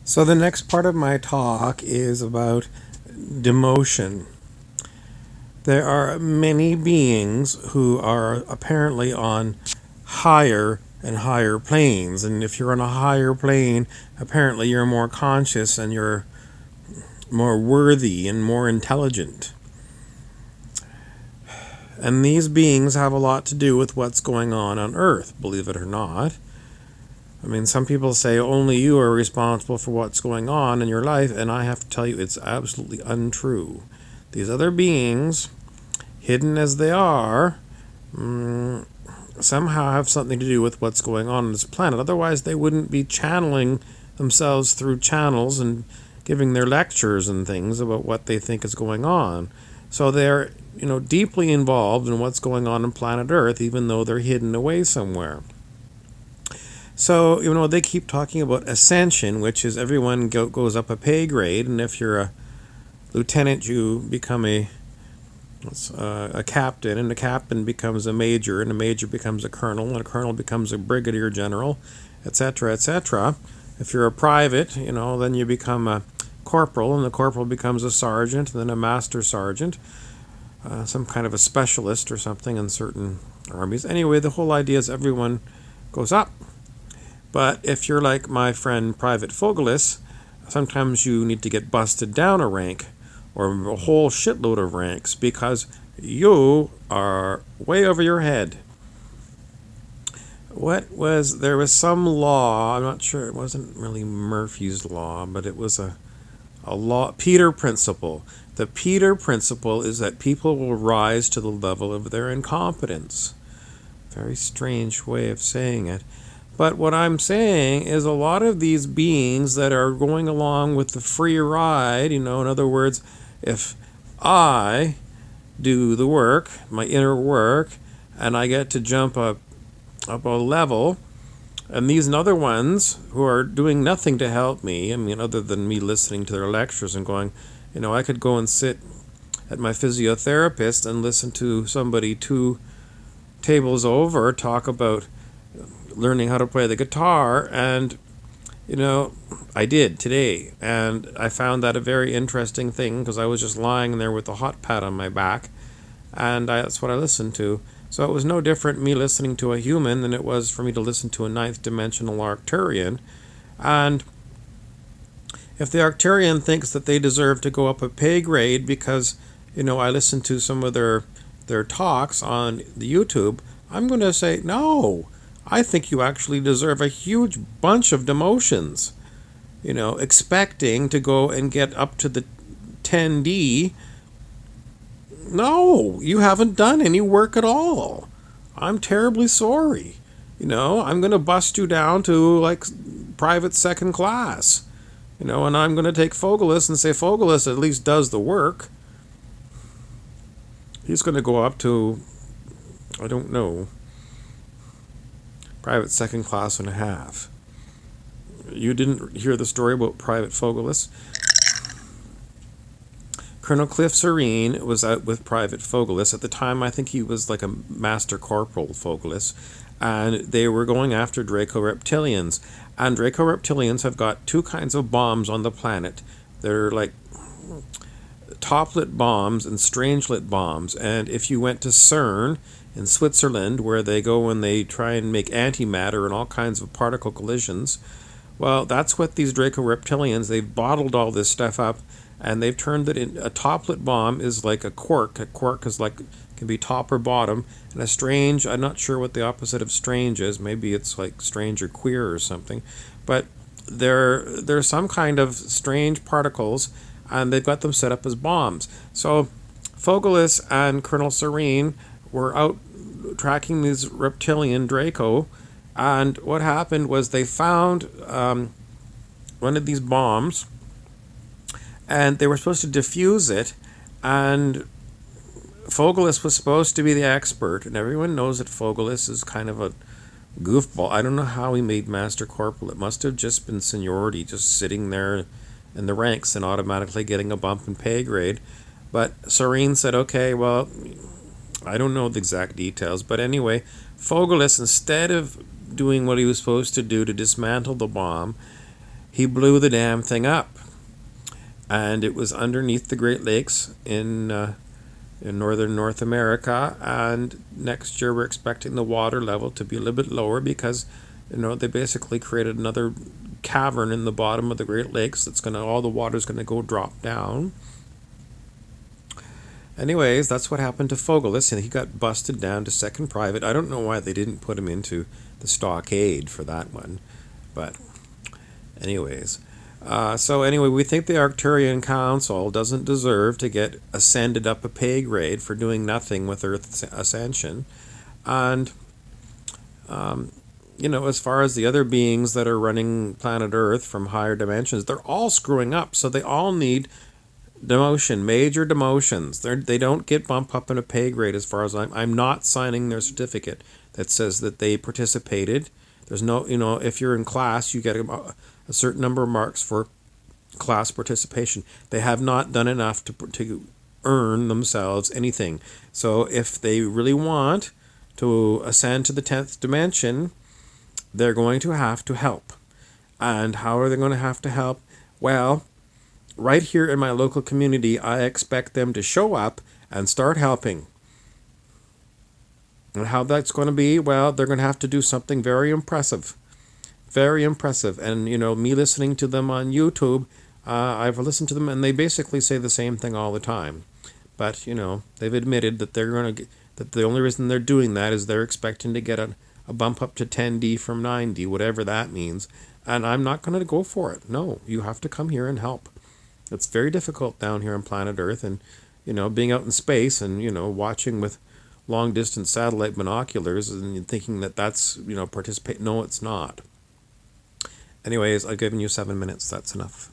So the next part of my talk is about demotion. There are many beings who are apparently on higher and higher planes, and if you're on a higher plane, apparently you're more conscious and you're more worthy and more intelligent. And these beings have a lot to do with what's going on Earth, believe it or not. I mean, some people say only you are responsible for what's going on in your life, and I have to tell you it's absolutely untrue. These other beings, hidden as they are, somehow have something to do with what's going on this planet. Otherwise, they wouldn't be channeling themselves through channels and giving their lectures and things about what they think is going on. So they're, deeply involved in what's going on planet Earth, even though they're hidden away somewhere. So, they keep talking about ascension, which is everyone goes up a pay grade, and if you're a lieutenant, you become a captain, and a captain becomes a major, and a major becomes a colonel, and a colonel becomes a brigadier general, etc., etc. If you're a private, then you become a corporal, and the corporal becomes a sergeant, and then a master sergeant, some kind of a specialist or something in certain armies. Anyway, the whole idea is everyone goes up. But if you're like my friend Private Fogelis, sometimes you need to get busted down a rank or a whole shitload of ranks because you are way over your head. There was some law, I'm not sure, it wasn't really Murphy's Law, but it was a law, Peter Principle. The Peter Principle is that people will rise to the level of their incompetence. Very strange way of saying it. But what I'm saying is a lot of these beings that are going along with the free ride, in other words, if I do the work, my inner work, and I get to jump up a level, and these other ones who are doing nothing to help me, other than me listening to their lectures and going, I could go and sit at my physiotherapist and listen to somebody 2 tables over talk about learning how to play the guitar, and I did today, and I found that a very interesting thing because I was just lying there with a hot pad on my back, and that's what I listened to. So it was no different me listening to a human than it was for me to listen to a 9th dimensional Arcturian. And if the Arcturian thinks that they deserve to go up a pay grade because I listened to some of their talks on the YouTube, I'm going to say no. I think you actually deserve a huge bunch of demotions. Expecting to go and get up to the 10D. No, you haven't done any work at all. I'm terribly sorry. I'm going to bust you down to like private second class. And I'm going to take Fogelis and say Fogelis at least does the work. He's going to go up to, I don't know, private second class and a half. You didn't hear the story about Private Fogelis? Colonel Cliff Serene was out with Private Fogelis. At the time, I think he was like a Master Corporal Fogelis, and they were going after Draco Reptilians. And Draco Reptilians have got 2 kinds of bombs on the planet. They're like top-lit bombs and strange-lit bombs. And if you went to CERN in Switzerland, where they go and they try and make antimatter and all kinds of particle collisions, well, that's what these Draco Reptilians, they've bottled all this stuff up, and they've turned it in. A top-lit bomb is like a quark. A quark is like, can be top or bottom, and a strange, I'm not sure what the opposite of strange is. Maybe it's like strange or queer or something, but they're some kind of strange particles, and they've got them set up as bombs. So Fogelis and Colonel Serene were out tracking these reptilian Draco, and what happened was they found one of these bombs, and they were supposed to defuse it, and Fogelis was supposed to be the expert, and everyone knows that Fogelis is kind of a goofball. I don't know how he made Master Corporal. It must have just been seniority, just sitting there in the ranks and automatically getting a bump in pay grade. But Serene said, okay, well, I don't know the exact details, but anyway, Fogelis, instead of doing what he was supposed to do to dismantle the bomb, he blew the damn thing up. And it was underneath the Great Lakes in northern North America. And next year we're expecting the water level to be a little bit lower because, they basically created another cavern in the bottom of the Great Lakes that's all the water's gonna go drop down. Anyways, that's what happened to Fogel. Listen, he got busted down to second private. I don't know why they didn't put him into the stockade for that one, but anyways. So anyway, we think the Arcturian Council doesn't deserve to get ascended up a pay grade for doing nothing with Earth ascension. And, as far as the other beings that are running planet Earth from higher dimensions, they're all screwing up. So they all need demotion, major demotions. They don't get bumped up in a pay grade as far as I'm not signing their certificate that says that they participated. There's no, if you're in class, you get a certain number of marks for class participation. They have not done enough to earn themselves anything. So if they really want to ascend to the 10th dimension, they're going to have to help. And how are they going to have to help? Well, right here in my local community, I expect them to show up and start helping. And how that's going to be, well, they're going to have to do something very impressive. Very impressive. And, me listening to them on YouTube, I've listened to them and they basically say the same thing all the time. But, they've admitted that that the only reason they're doing that is they're expecting to get a bump up to 10D from 9D, whatever that means. And I'm not going to go for it. No, you have to come here and help. It's very difficult down here on planet Earth, and being out in space and watching with long distance satellite binoculars and thinking that that's participate. No, it's not. Anyways, I've given you 7 minutes. That's enough.